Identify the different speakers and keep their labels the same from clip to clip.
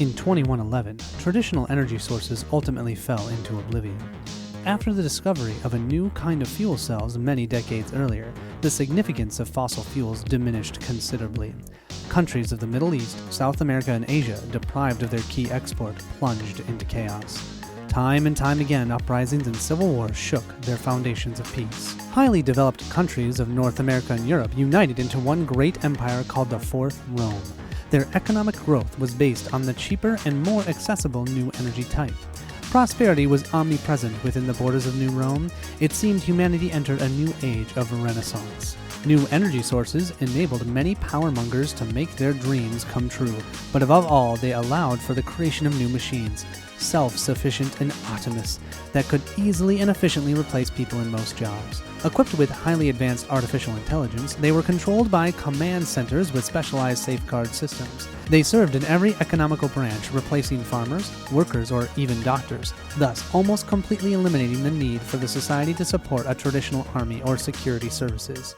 Speaker 1: In 2111, traditional energy sources ultimately fell into oblivion. After the discovery of a new kind of fuel cells many decades earlier, the significance of fossil fuels diminished considerably. Countries of the Middle East, South America, and Asia, deprived of their key export, plunged into chaos. Time and time again, uprisings and civil wars shook their foundations of peace. Highly developed countries of North America and Europe united into one great empire called the Fourth Rome. Their economic growth was based on the cheaper and more accessible new energy type. Prosperity was omnipresent within the borders of New Rome. It seemed humanity entered a new age of Renaissance. New energy sources enabled many powermongers to make their dreams come true, but above all, they allowed for the creation of new machines, self-sufficient and autonomous, that could easily and efficiently replace people in most jobs. Equipped with highly advanced artificial intelligence, they were controlled by command centers with specialized safeguard systems. They served in every economical branch, replacing farmers, workers, or even doctors, thus almost completely eliminating the need for the society to support a traditional army or security services.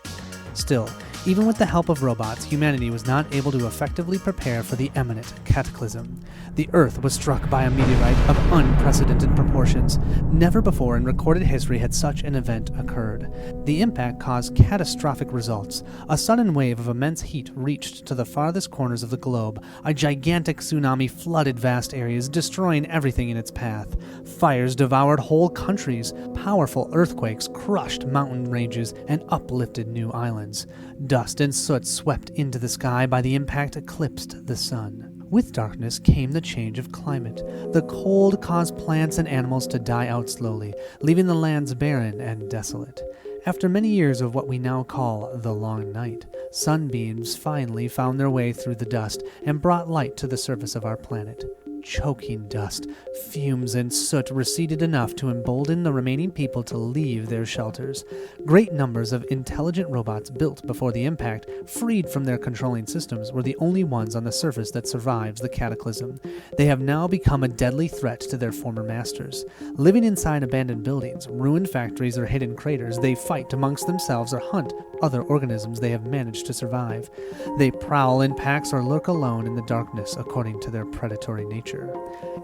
Speaker 1: Still, even with the help of robots, humanity was not able to effectively prepare for the imminent cataclysm. The Earth was struck by a meteorite of unprecedented proportions. Never before in recorded history had such an event occurred. The impact caused catastrophic results. A sudden wave of immense heat reached to the farthest corners of the globe. A gigantic tsunami flooded vast areas, destroying everything in its path. Fires devoured whole countries. Powerful earthquakes crushed mountain ranges and uplifted new islands. Dust and soot swept into the sky by the impact eclipsed the sun. With darkness came the change of climate. The cold caused plants and animals to die out slowly, leaving the lands barren and desolate. After many years of what we now call the long night, sunbeams finally found their way through the dust and brought light to the surface of our planet. Choking dust, fumes, and soot receded enough to embolden the remaining people to leave their shelters. Great numbers of intelligent robots built before the impact, freed from their controlling systems, were the only ones on the surface that survives the cataclysm. They have now become a deadly threat to their former masters. Living inside abandoned buildings, ruined factories, or hidden craters, they fight amongst themselves or hunt other organisms they have managed to survive. They prowl in packs or lurk alone in the darkness according to their predatory nature.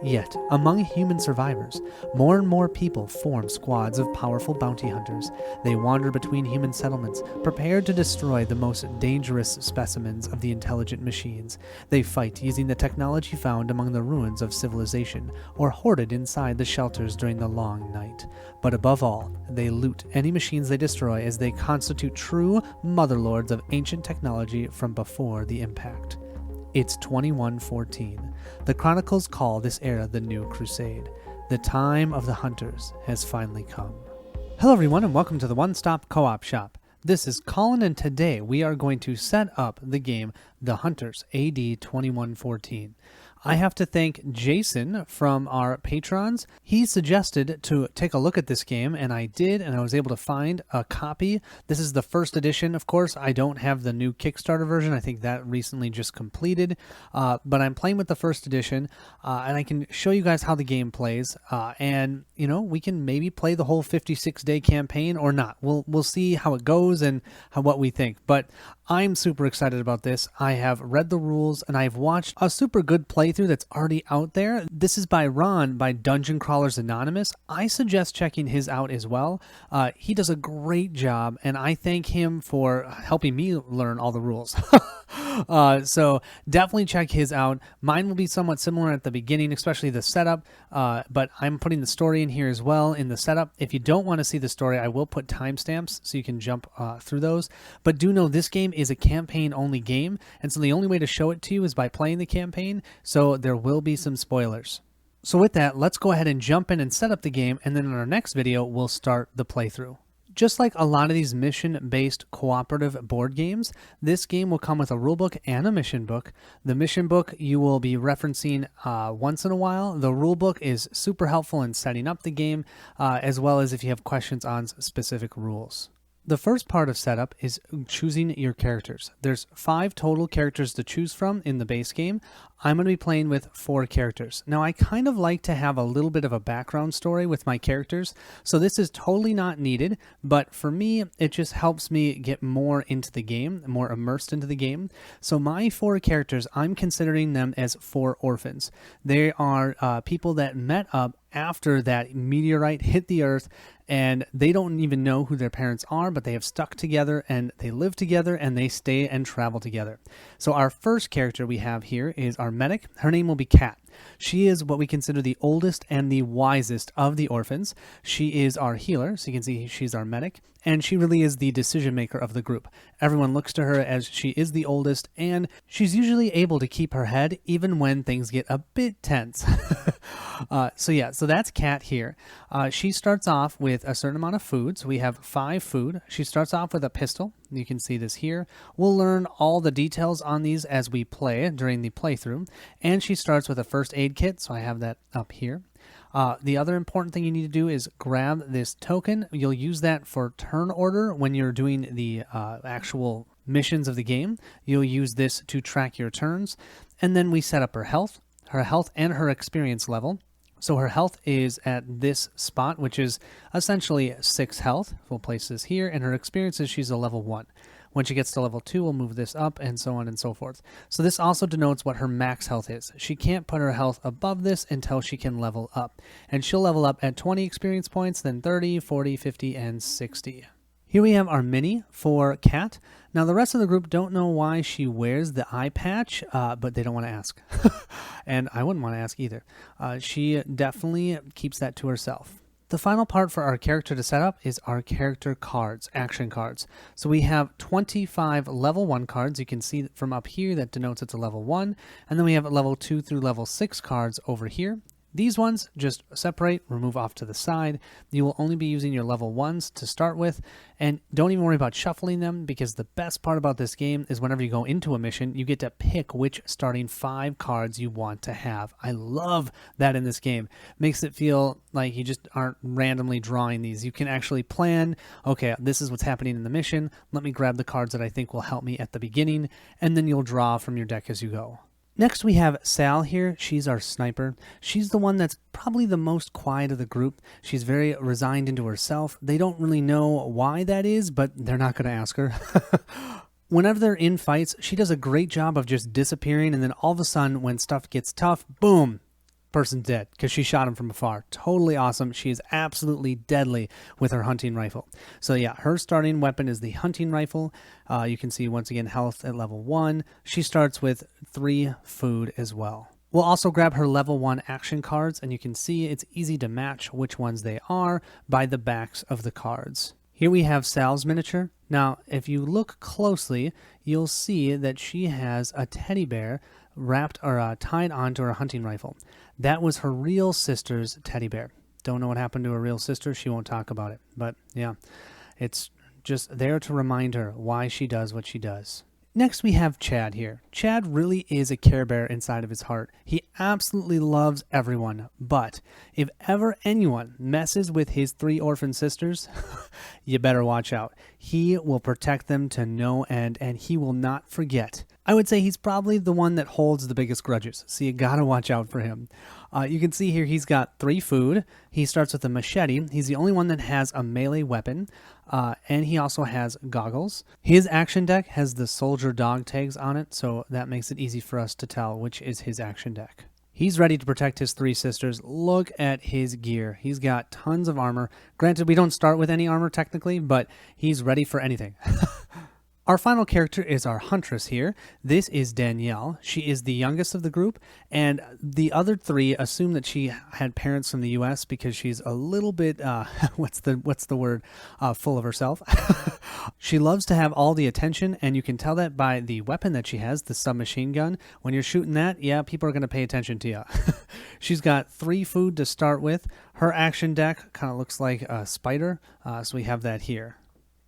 Speaker 1: Yet, among human survivors, more and more people form squads of powerful bounty hunters. They wander between human settlements, prepared to destroy the most dangerous specimens of the intelligent machines. They fight using the technology found among the ruins of civilization, or hoarded inside the shelters during the long night. But above all, they loot any machines they destroy, as they constitute true motherlords of ancient technology from before the impact. It's 2114. The chronicles call this era the New Crusade. The time of the hunters has finally come. Hello everyone, and welcome to the One Stop Co-op Shop. This is Colin, and today we are going to set up the game The Hunters AD 2114. I have to thank Jason from our patrons. He suggested to take a look at this game, and I did, and I was able to find a copy. This is the first edition, of course. I don't have the new Kickstarter version. I think that recently just completed, but I'm playing with the first edition, and I can show you guys how the game plays, and, you know, we can maybe play the whole 56-day campaign or not. We'll see how it goes and what we think, but I'm super excited about this. I have read the rules, and I've watched a super good playthrough that's already out there. This is by Ron, by Dungeon Crawlers Anonymous. I suggest checking his out as well. He does a great job, and I thank him for helping me learn all the rules. So definitely check his out. Mine will be somewhat similar at the beginning, especially the setup, but I'm putting the story in here as well in the setup. If you don't want to see the story, I will put timestamps so you can jump through those. But do know this game is a campaign-only game, and so the only way to show it to you is by playing the campaign, so there will be some spoilers. So with that, let's go ahead and jump in and set up the game, and then in our next video, we'll start the playthrough. Just like a lot of these mission-based cooperative board games, this game will come with a rulebook and a mission book. The mission book you will be referencing once in a while. The rulebook is super helpful in setting up the game, as well as if you have questions on specific rules. The first part of setup is choosing your characters. There's 5 total characters to choose from in the base game. I'm going to be playing with 4 characters. Now, I kind of like to have a little bit of a background story with my characters, so this is totally not needed, but for me, it just helps me get more into the game, more immersed into the game. So my 4 characters, I'm considering them as 4 orphans. They are people that met up after that meteorite hit the earth, and they don't even know who their parents are, but they have stuck together and they live together and they stay and travel together. So our first character we have here is our medic. Her name will be Kat. She is what we consider the oldest and the wisest of the orphans. She is our healer, so you can see she's our medic, and she really is the decision maker of the group. Everyone looks to her as she is the oldest, and she's usually able to keep her head even when things get a bit tense. So that's Kat here. She starts off with a certain amount of food, so we have 5 food. She starts off with a pistol. You can see this here. We'll learn all the details on these as we play during the playthrough, and she starts with a first aid kit, so I have that up here. The other important thing you need to do is grab this token. You'll use that for turn order when you're doing the actual missions of the game. You'll use this to track your turns, and then we set up her health and her experience level. So her health is at this spot, which is essentially 6 health. We'll place this here, and her experience is she's a level 1. When she gets to level 2, we'll move this up, and so on and so forth. So this also denotes what her max health is. She can't put her health above this until she can level up. And she'll level up at 20 experience points, then 30, 40, 50, and 60. Here we have our mini for Kat. Now, the rest of the group don't know why she wears the eye patch, but they don't want to ask. And I wouldn't want to ask either. She definitely keeps that to herself. The final part for our character to set up is our character cards, action cards. So we have 25 level 1 cards. You can see from up here that denotes it's a level 1. And then we have level 2 through level 6 cards over here. These ones just separate, remove off to the side. You will only be using your level 1s to start with, and don't even worry about shuffling them, because the best part about this game is whenever you go into a mission, you get to pick which starting 5 cards you want to have. I love that in this game. Makes it feel like you just aren't randomly drawing these. You can actually plan, okay, this is what's happening in the mission. Let me grab the cards that I think will help me at the beginning, and then you'll draw from your deck as you go. Next, we have Sal here. She's our sniper. She's the one that's probably the most quiet of the group. She's very resigned into herself. They don't really know why that is, but they're not going to ask her. Whenever they're in fights, she does a great job of just disappearing, and then all of a sudden, when stuff gets tough, boom, person's dead because she shot him from afar. Totally awesome. She is absolutely deadly with her hunting rifle. So yeah, her starting weapon is the hunting rifle. You can see once again health at level 1. She starts with 3 food as well. We'll also grab her level 1 action cards, and you can see it's easy to match which ones they are by the backs of the cards. Here we have Sal's miniature. Now, if you look closely, you'll see that she has a teddy bear wrapped or tied onto her hunting rifle. That was her real sister's teddy bear. Don't know what happened to her real sister. She won't talk about it. But yeah, it's just there to remind her why she does what she does. Next, we have Chad here. Chad really is a Care Bear inside of his heart. He absolutely loves everyone, but if ever anyone messes with his 3 orphan sisters, you better watch out. He will protect them to no end, and he will not forget. I would say he's probably the one that holds the biggest grudges, so you gotta watch out for him. You can see here he's got 3 food. He starts with a machete. He's the only one that has a melee weapon, and he also has goggles. His action deck has the soldier dog tags on it, so that makes it easy for us to tell which is his action deck. He's ready to protect his 3 sisters. Look at his gear. He's got tons of armor. Granted, we don't start with any armor technically, but he's ready for anything. Our final character is our huntress here. This is Danielle. She is the youngest of the group, and the other 3 assume that she had parents from the U.S. because she's a little bit, what's the word, full of herself. She loves to have all the attention, and you can tell that by the weapon that she has, the submachine gun. When you're shooting that, yeah, people are going to pay attention to you. She's got 3 food to start with. Her action deck kind of looks like a spider, so we have that here.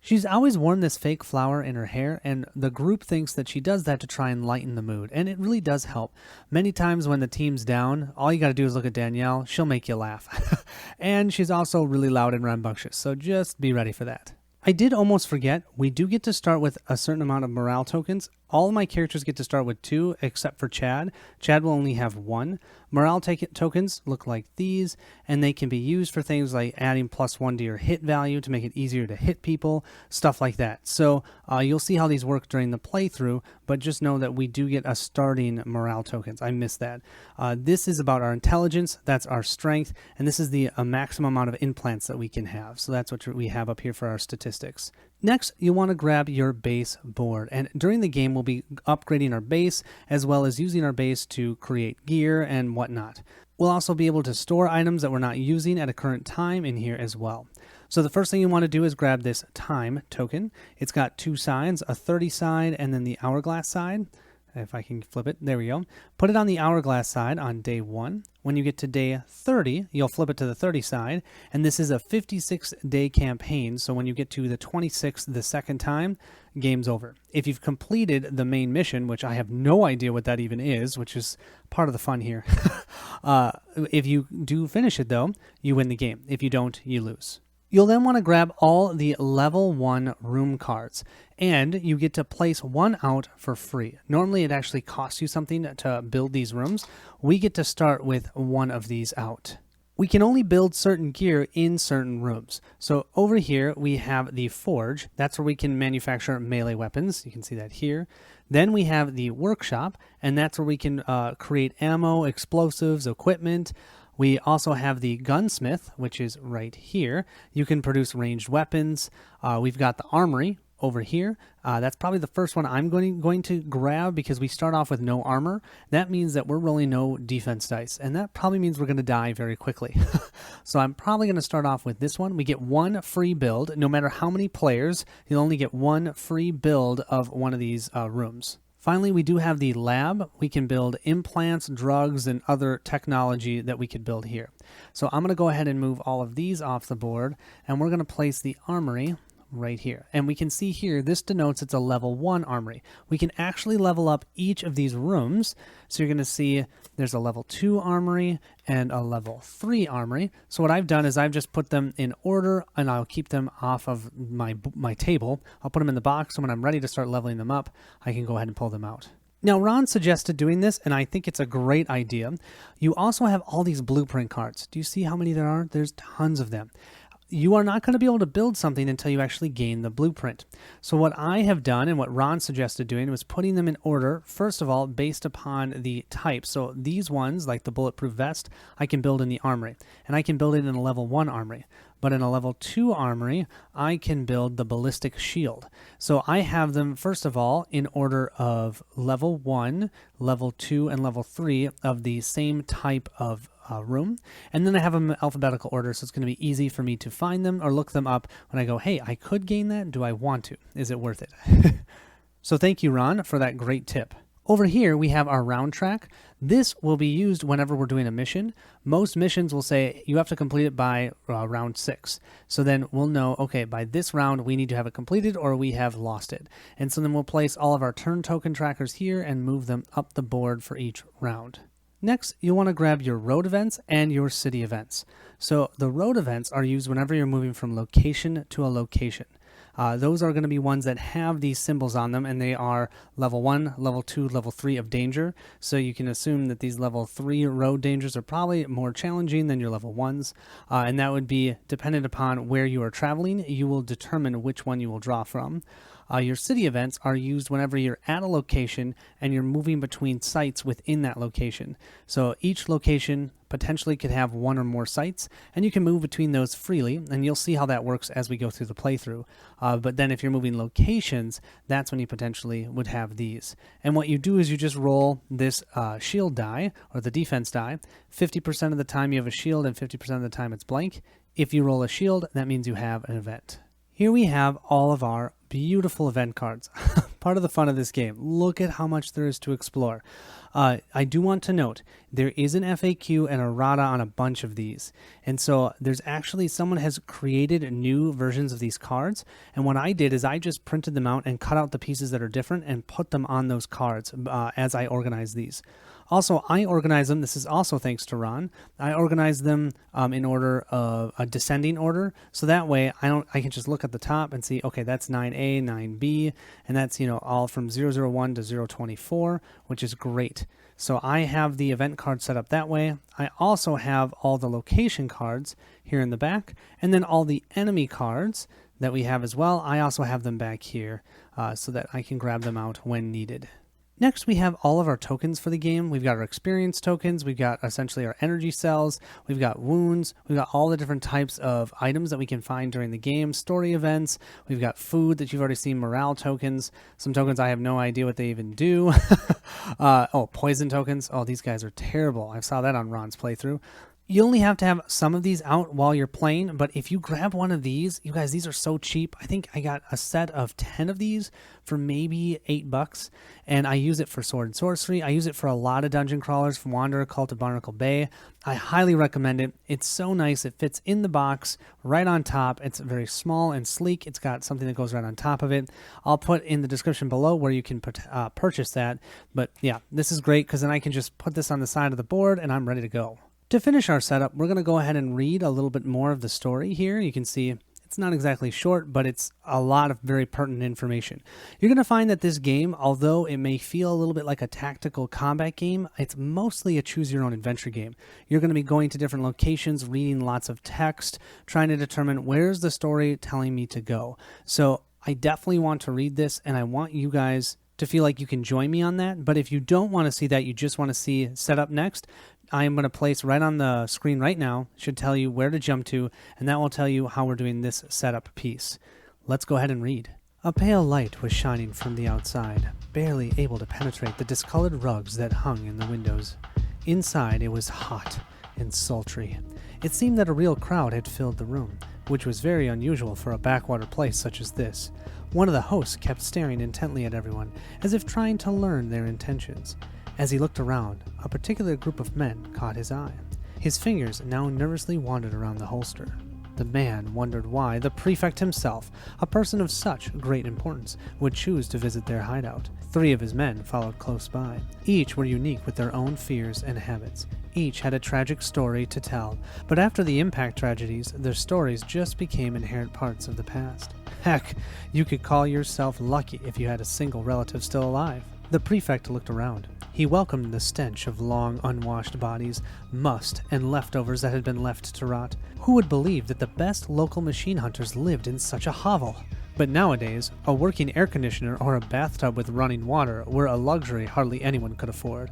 Speaker 1: She's always worn this fake flower in her hair, and the group thinks that she does that to try and lighten the mood, and it really does help. Many times when the team's down, all you gotta do is look at Danielle. She'll make you laugh. And she's also really loud and rambunctious, so just be ready for that. I did almost forget, we do get to start with a certain amount of morale tokens. All of my characters get to start with 2, except for Chad. Chad will only have 1. Morale tokens look like these, and they can be used for things like adding +1 to your hit value to make it easier to hit people, stuff like that. So you'll see how these work during the playthrough, but just know that we do get a starting morale tokens. I missed that. This is about our intelligence, that's our strength, and this is the maximum amount of implants that we can have. So that's what we have up here for our statistics. Next, you want to grab your base board, and during the game we'll be upgrading our base as well as using our base to create gear and whatnot. We'll also be able to store items that we're not using at a current time in here as well. So the first thing you want to do is grab this time token. It's got 2 sides, a 30 side and then the hourglass side. If I can flip it, there we go. Put it on the hourglass side on day 1. When you get to day 30, you'll flip it to the 30 side, and this is a 56-day campaign, so when you get to the 26th the second time, game's over. If you've completed the main mission, which I have no idea what that even is, which is part of the fun here, if you do finish it though, you win the game. If you don't, you lose. You'll then want to grab all the level 1 room cards, and you get to place 1 out for free. Normally it actually costs you something to build these rooms. We get to start with 1 of these out. We can only build certain gear in certain rooms. So over here we have the forge. That's where we can manufacture melee weapons. You can see that here. Then we have the workshop, and that's where we can create ammo, explosives, equipment. We also have the gunsmith, which is right here. You can produce ranged weapons. We've got the armory over here. That's probably the first one I'm going to grab because we start off with no armor. That means that we're rolling no defense dice, and that probably means we're going to die very quickly. So I'm probably going to start off with this one. We get 1 free build. No matter how many players, you'll only get 1 free build of one of these rooms. Finally, we do have the lab. We can build implants, drugs, and other technology that we could build here. So I'm going to go ahead and move all of these off the board, and we're going to place the armory right here. And we can see here, this denotes it's a level 1 armory. We can actually level up each of these rooms. So you're going to see there's a level 2 armory and a level 3 armory. So what I've done is I've just put them in order, and I'll keep them off of my table. I'll put them in the box, so when I'm ready to start leveling them up, I can go ahead and pull them out. Now, Ron suggested doing this, and I think it's a great idea. You also have all these blueprint cards. Do you see how many there are? There's tons of them. You are not going to be able to build something until you actually gain the blueprint. So what I have done and what Ron suggested doing was putting them in order, first of all, based upon the type. So these ones, like the bulletproof vest, I can build in the armory, and I can build it in a level 1 armory. But in a level 2 armory, I can build the ballistic shield. So I have them, first of all, in order of level 1, level 2, and level 3 of the same type of room. And then I have them in alphabetical order, so it's going to be easy for me to find them or look them up when I go, hey, I could gain that. Do I want to? Is it worth it? So thank you, Ron, for that great tip. Over here, we have our round track. This will be used whenever we're doing a mission. Most missions will say you have to complete it by round 6. So then we'll know, okay, by this round, we need to have it completed or we have lost it. And so then we'll place all of our turn token trackers here and move them up the board for each round. Next, you'll want to grab your road events and your city events. So the road events are used whenever you're moving from location to a location. Those are going to be ones that have these symbols on them, and they are level 1, level 2, level 3 of danger. So you can assume that these level 3 road dangers are probably more challenging than your level 1s. And that would be dependent upon where you are traveling. You will determine which one you will draw from. Your city events are used whenever you're at a location and you're moving between sites within that location. So each location potentially could have 1 or more sites, and you can move between those freely, and you'll see how that works as we go through the playthrough. But then if you're moving locations, that's when you potentially would have these. And what you do is you just roll this shield die, or the defense die. 50% of the time you have a shield, and 50% of the time it's blank. If you roll a shield, that means you have an event. Here we have all of our beautiful event cards. Part of the fun of this game. Look at how much there is to explore. I do want to note, there is an FAQ and errata on a bunch of these. And so there's actually someone has created new versions of these cards. And what I did is I just printed them out and cut out the pieces that are different and put them on those cards as I organize these. Also, I organize them. This is also thanks to Ron. I organize them in order of a descending order, so that way I can just look at the top and see, okay, that's 9A, 9B, and that's all from 001 to 024, which is great. So I have the event card set up that way. I also have all the location cards here in the back, and then all the enemy cards that we have as well. I also have them back here so that I can grab them out when needed. Next, we have all of our tokens for the game. We've got our experience tokens. We've got essentially our energy cells. We've got wounds. We've got all the different types of items that we can find during the game, story events. We've got food that you've already seen, morale tokens. Some tokens I have no idea what they even do. Poison tokens. Oh, these guys are terrible. I saw that on Ron's playthrough. You only have to have some of these out while you're playing, but if you grab one of these, you guys, these are so cheap. I think I got a set of 10 of these for maybe $8, and I use it for sword and sorcery. I use it for a lot of dungeon crawlers, from Wanderer Cult to Barnacle Bay. I highly recommend it. It's so nice. It fits in the box right on top. It's very small and sleek. It's got something that goes right on top of it. I'll put in the description below where you can purchase that. But yeah, this is great because then I can just put this on the side of the board and I'm ready to go. To finish our setup, we're going to go ahead and read a little bit more of the story here. You can see it's not exactly short, but it's a lot of very pertinent information. You're going to find that this game, although it may feel a little bit like a tactical combat game, it's mostly a choose-your-own-adventure game. You're going to be going to different locations, reading lots of text, trying to determine where's the story telling me to go. So I definitely want to read this, and I want you guys to feel like you can join me on that. But if you don't want to see that, you just want to see setup next, I am going to place right on the screen right now, should tell you where to jump to, and that will tell you how we're doing this setup piece. Let's go ahead and read. A pale light was shining from the outside, barely able to penetrate the discolored rugs that hung in the windows. Inside, it was hot and sultry. It seemed that a real crowd had filled the room, which was very unusual for a backwater place such as this. One of the hosts kept staring intently at everyone, as if trying to learn their intentions. As he looked around, a particular group of men caught his eye. His fingers now nervously wandered around the holster. The man wondered why the prefect himself, a person of such great importance, would choose to visit their hideout. 3 of his men followed close by. Each were unique with their own fears and habits. Each had a tragic story to tell, but after the Impact tragedies, their stories just became inherent parts of the past. Heck, you could call yourself lucky if you had a single relative still alive. The prefect looked around. He welcomed the stench of long, unwashed bodies, must, and leftovers that had been left to rot. Who would believe that the best local machine hunters lived in such a hovel? But nowadays, a working air conditioner or a bathtub with running water were a luxury hardly anyone could afford.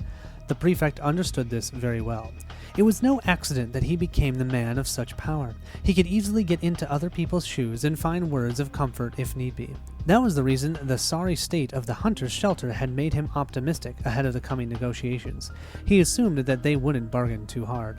Speaker 1: The prefect understood this very well. It was no accident that he became the man of such power. He could easily get into other people's shoes and find words of comfort if need be. That was the reason the sorry state of the hunter's shelter had made him optimistic ahead of the coming negotiations. He assumed that they wouldn't bargain too hard.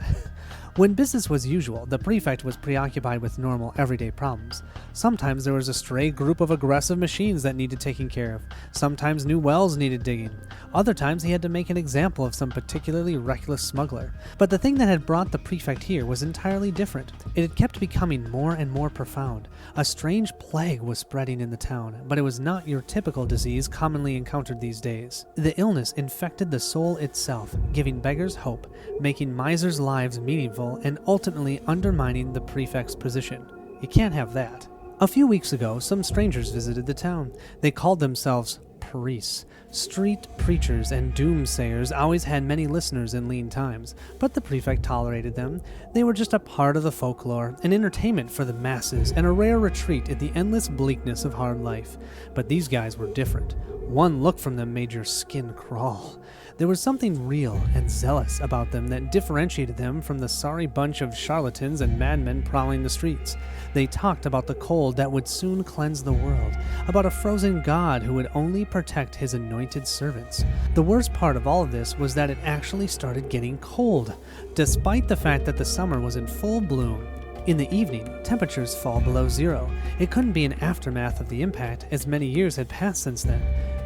Speaker 1: When business was usual, the prefect was preoccupied with normal, everyday problems. Sometimes there was a stray group of aggressive machines that needed taking care of. Sometimes new wells needed digging. Other times he had to make an example of some particularly reckless smuggler. But the thing that had brought the prefect here was entirely different. It had kept becoming more and more profound. A strange plague was spreading in the town, but it was not your typical disease commonly encountered these days. The illness infected the soul itself, giving beggars hope, making misers' lives meaningful, and ultimately undermining the prefect's position. You can't have that. A few weeks ago, some strangers visited the town. They called themselves priests. Street preachers and doomsayers always had many listeners in lean times, but the prefect tolerated them. They were just a part of the folklore, an entertainment for the masses, and a rare retreat in the endless bleakness of hard life. But these guys were different. One look from them made your skin crawl. There was something real and zealous about them that differentiated them from the sorry bunch of charlatans and madmen prowling the streets. They talked about the cold that would soon cleanse the world, about a frozen god who would only protect his anointed servants. The worst part of all of this was that it actually started getting cold, despite the fact that the summer was in full bloom. In the evening, temperatures fall below zero. It couldn't be an aftermath of the impact, as many years had passed since then.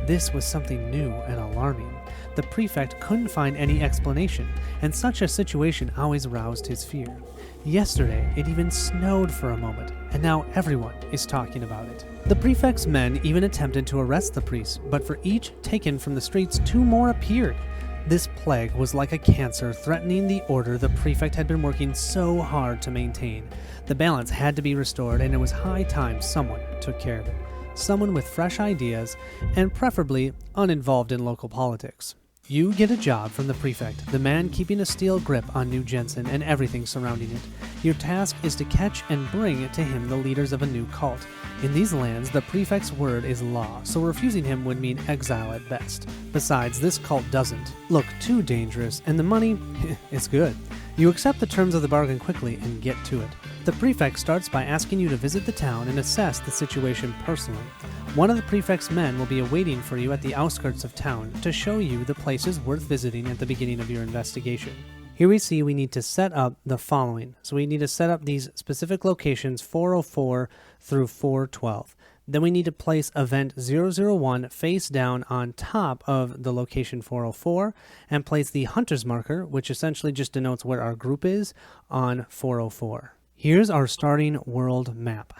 Speaker 1: This was something new and alarming. The prefect couldn't find any explanation, and such a situation always roused his fear. Yesterday, it even snowed for a moment, and now everyone is talking about it. The prefect's men even attempted to arrest the priests, but for each taken from the streets, 2 more appeared. This plague was like a cancer threatening the order the prefect had been working so hard to maintain. The balance had to be restored, and it was high time someone took care of it. Someone with fresh ideas, and preferably uninvolved in local politics. You get a job from the prefect, the man keeping a steel grip on New Jensen and everything surrounding it. Your task is to catch and bring to him the leaders of a new cult. In these lands, the prefect's word is law, so refusing him would mean exile at best. Besides, this cult doesn't look too dangerous, and the money is good. You accept the terms of the bargain quickly and get to it. The prefect starts by asking you to visit the town and assess the situation personally. One of the prefect's men will be awaiting for you at the outskirts of town to show you the places worth visiting at the beginning of your investigation. Here we see we need to set up the following. So we need to set up these specific locations 404 through 412. Then we need to place event 001 face down on top of the location 404 and place the hunter's marker, which essentially just denotes where our group is, on 404. Here's our starting world map.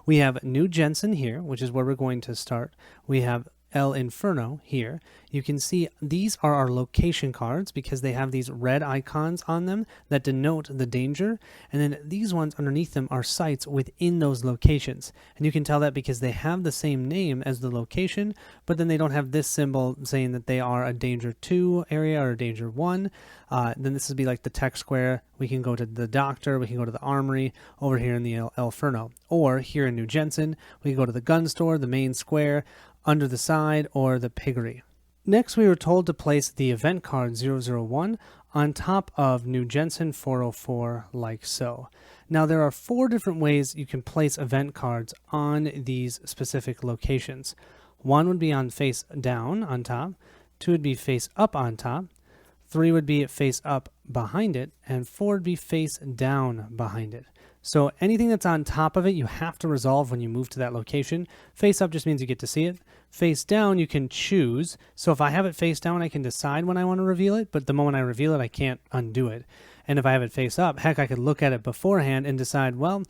Speaker 1: We have New Jensen here, which is where we're going to start. We have El Inferno here. You can see these are our location cards because they have these red icons on them that denote the danger. And then these ones underneath them are sites within those locations. And you can tell that because they have the same name as the location, but then they don't have this symbol saying that they are a danger 2 area or a danger 1. Then this would be like the tech square. We can go to the doctor. We can go to the armory over here in the El Inferno. Or here in New Jensen, we can go to the gun store, the main square, under the side, or the piggery. Next, we were told to place the event card 001 on top of New Jensen 404 like so. Now, there are 4 different ways you can place event cards on these specific locations. 1 would be on face down on top, 2 would be face up on top, 3 would be face up behind it, and 4 would be face down behind it. So anything that's on top of it, you have to resolve when you move to that location. Face up just means you get to see it. Face down, you can choose. So if I have it face down, I can decide when I want to reveal it, but the moment I reveal it, I can't undo it. And if I have it face up, heck, I could look at it beforehand and decide, well,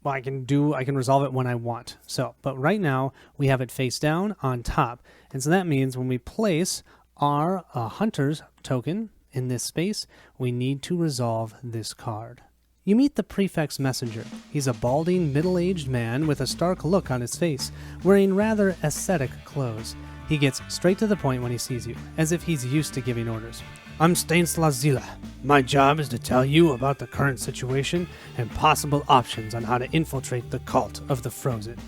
Speaker 1: I can resolve it when I want. So, but right now, we have it face down on top. And so that means when we place our hunter's token in this space, we need to resolve this card. You meet the prefect's messenger. He's a balding, middle-aged man with a stark look on his face, wearing rather ascetic clothes. He gets straight to the point when he sees you, as if he's used to giving orders. I'm Stanislaus Zila. My job is to tell you about the current situation and possible options on how to infiltrate the cult of the Frozen.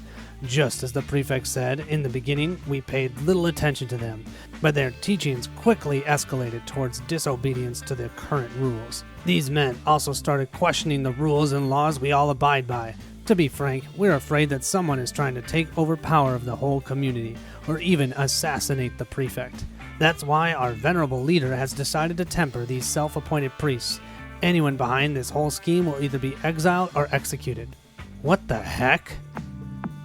Speaker 1: Just as the prefect said, in the beginning, we paid little attention to them, but their teachings quickly escalated towards disobedience to the current rules. These men also started questioning the rules and laws we all abide by. To be frank, we're afraid that someone is trying to take over power of the whole community, or even assassinate the prefect. That's why our venerable leader has decided to temper these self-appointed priests. Anyone behind this whole scheme will either be exiled or executed. What the heck?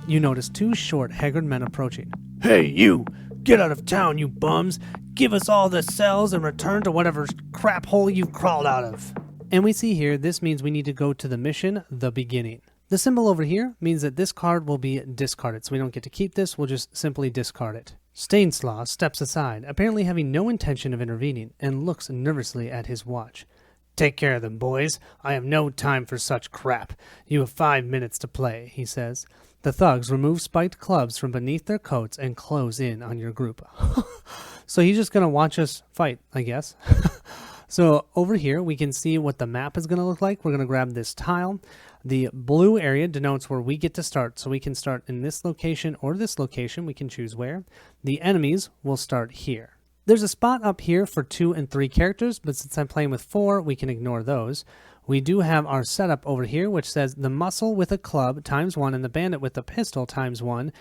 Speaker 1: You notice 2 short, haggard men approaching. Hey, you! Get out of town, you bums! Give us all the cells and return to whatever crap hole you've crawled out of. And we see here, this means we need to go to the mission, the beginning. The symbol over here means that this card will be discarded, so we don't get to keep this, we'll just simply discard it. Stanislaus steps aside, apparently having no intention of intervening, and looks nervously at his watch. Take care of them, boys. I have no time for such crap. You have 5 minutes to play, he says. The thugs remove spiked clubs from beneath their coats and close in on your group. So he's just going to watch us fight, I guess. So over here, we can see what the map is going to look like. We're going to grab this tile. The blue area denotes where we get to start. So we can start in this location or this location. We can choose where. The enemies will start here. There's a spot up here for 2 and 3 characters, but since I'm playing with 4, we can ignore those. We do have our setup over here, which says the muscle with a club ×1 and the bandit with the pistol ×1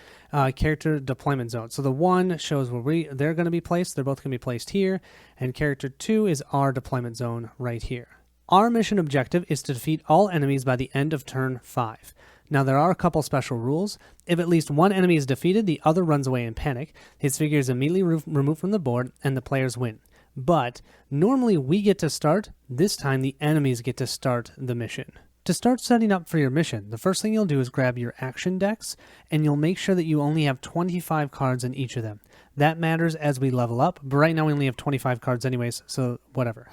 Speaker 1: character deployment zone. So the 1 shows where they're going to be placed. They're both going to be placed here. And character 2 is our deployment zone right here. Our mission objective is to defeat all enemies by the end of turn 5. Now, there are a couple special rules. If at least one enemy is defeated, the other runs away in panic. His figure is immediately removed from the board, and the players win. But normally we get to start. This time the enemies get to start the mission. To start setting up for your mission, the first thing you'll do is grab your action decks, and you'll make sure that you only have 25 cards in each of them. That matters as we level up, but right now we only have 25 cards anyways, so whatever.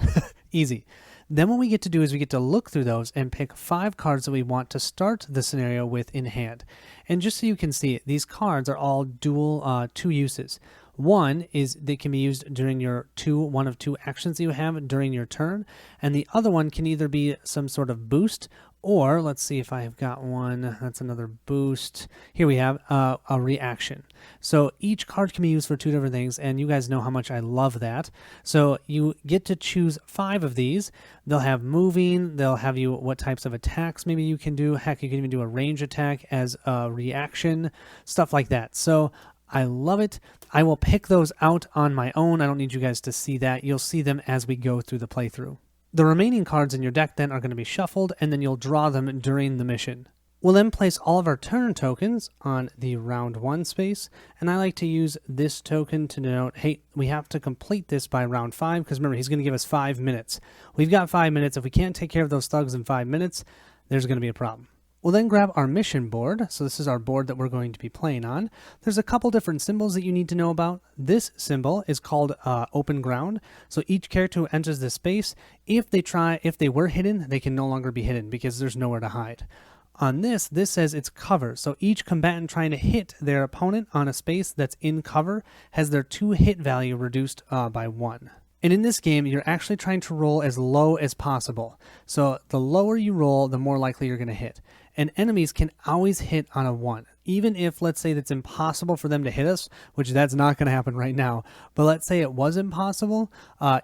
Speaker 1: Easy. Then what we get to do is we get to look through those and pick 5 cards that we want to start the scenario with in hand. And just so you can see, these cards are all dual 2 uses. One is they can be used during your one of two actions you have during your turn, and the other one can either be some sort of boost, or let's see if I have got one. That's another boost. Here we have a reaction. So each card can be used for 2 different things, and you guys know how much I love that. So you get to choose 5 of these. They'll have moving. They'll have you what types of attacks maybe you can do. Heck, you can even do a range attack as a reaction, stuff like that. So I love it. I will pick those out on my own. I don't need you guys to see that. You'll see them as we go through the playthrough. The remaining cards in your deck then are going to be shuffled, and then you'll draw them during the mission. We'll then place all of our turn tokens on the round 1 space, and I like to use this token to denote, hey, we have to complete this by round 5, because remember, he's going to give us 5 minutes. We've got 5 minutes. If we can't take care of those thugs in 5 minutes, there's going to be a problem. We'll then grab our mission board. So this is our board that we're going to be playing on. There's a couple different symbols that you need to know about. This symbol is called open ground. So each character who enters this space, if they were hidden, they can no longer be hidden because there's nowhere to hide. On this says it's cover. So each combatant trying to hit their opponent on a space that's in cover has their 2 hit value reduced by 1. And in this game, you're actually trying to roll as low as possible. So the lower you roll, the more likely you're going to hit. And enemies can always hit on a 1. Even if, let's say, it's impossible for them to hit us, which that's not going to happen right now. But let's say it was impossible.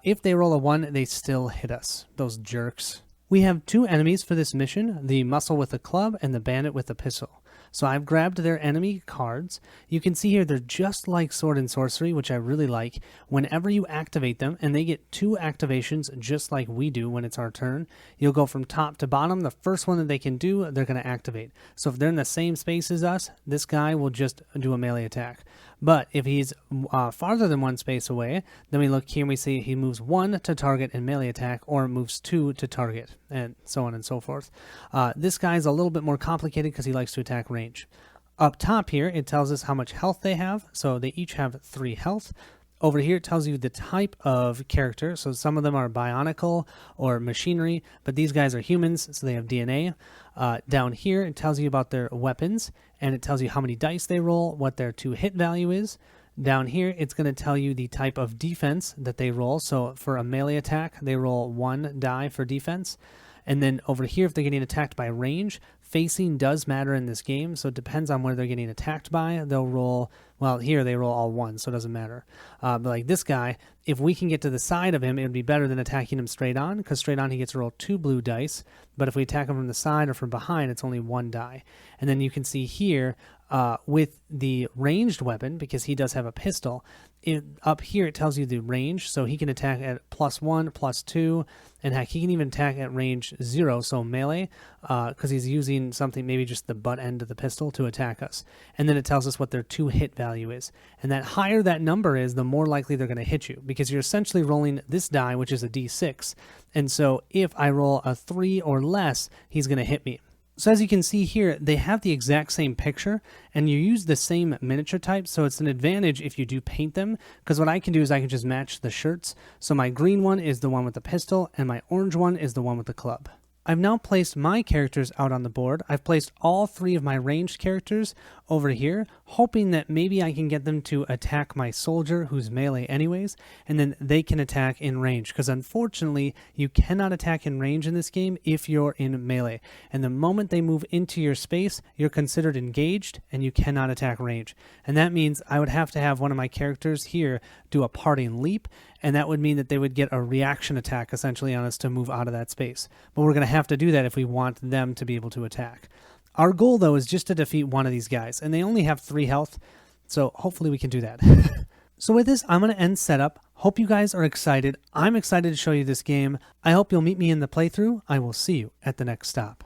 Speaker 1: If they roll a 1, they still hit us. Those jerks. We have 2 enemies for this mission, the muscle with a club and the bandit with a pistol. So I've grabbed their enemy cards. You can see here they're just like Sword and Sorcery, which I really like. Whenever you activate them, and they get 2 activations just like we do when it's our turn, you'll go from top to bottom. The first one that they can do, they're going to activate. So if they're in the same space as us, this guy will just do a melee attack. But if he's farther than 1 space away, then we look here and we see he moves 1 to target and melee attack, or moves 2 to target, and so on and so forth. This guy's a little bit more complicated because he likes to attack range. Up top here, it tells us how much health they have. So they each have 3 health. Over here, it tells you the type of character. So some of them are bionicle or machinery, but these guys are humans, so they have DNA. Down here, it tells you about their weapons, and it tells you how many dice they roll, what their 2 hit value is. Down here, it's going to tell you the type of defense that they roll. So for a melee attack, they roll 1 die for defense. And then over here, if they're getting attacked by range, facing does matter in this game, so it depends on where they're getting attacked by. They'll roll, well, here they roll all 1, so it doesn't matter. But like this guy, if we can get to the side of him, it would be better than attacking him straight on, because straight on he gets to roll 2 blue dice. But if we attack him from the side or from behind, it's only 1 die. And then you can see here, with the ranged weapon, because he does have a pistol, up here it tells you the range, so he can attack at +1, +2, and heck, he can even attack at range 0, so melee, because he's using something, maybe just the butt end of the pistol to attack us. And then it tells us what their 2 hit value is. And that higher that number is, the more likely they're going to hit you, because you're essentially rolling this die, which is a d6. And so if I roll a 3 or less, he's going to hit me. So as you can see here, they have the exact same picture, and you use the same miniature type, so it's an advantage if you do paint them, because what I can do is I can just match the shirts. So my green one is the one with the pistol, and my orange one is the one with the club. I've now placed my characters out on the board. I've placed all 3 of my ranged characters over here, hoping that maybe I can get them to attack my soldier, who's melee anyways, and then they can attack in range, because unfortunately, you cannot attack in range in this game if you're in melee. And the moment they move into your space, you're considered engaged, and you cannot attack range. And that means I would have to have one of my characters here do a parting leap, and that would mean that they would get a reaction attack essentially on us to move out of that space. But we're going to have to do that if we want them to be able to attack. Our goal, though, is just to defeat one of these guys, and they only have 3 health, so hopefully we can do that. So with this, I'm going to end setup. Hope you guys are excited. I'm excited to show you this game. I hope you'll meet me in the playthrough. I will see you at the next stop.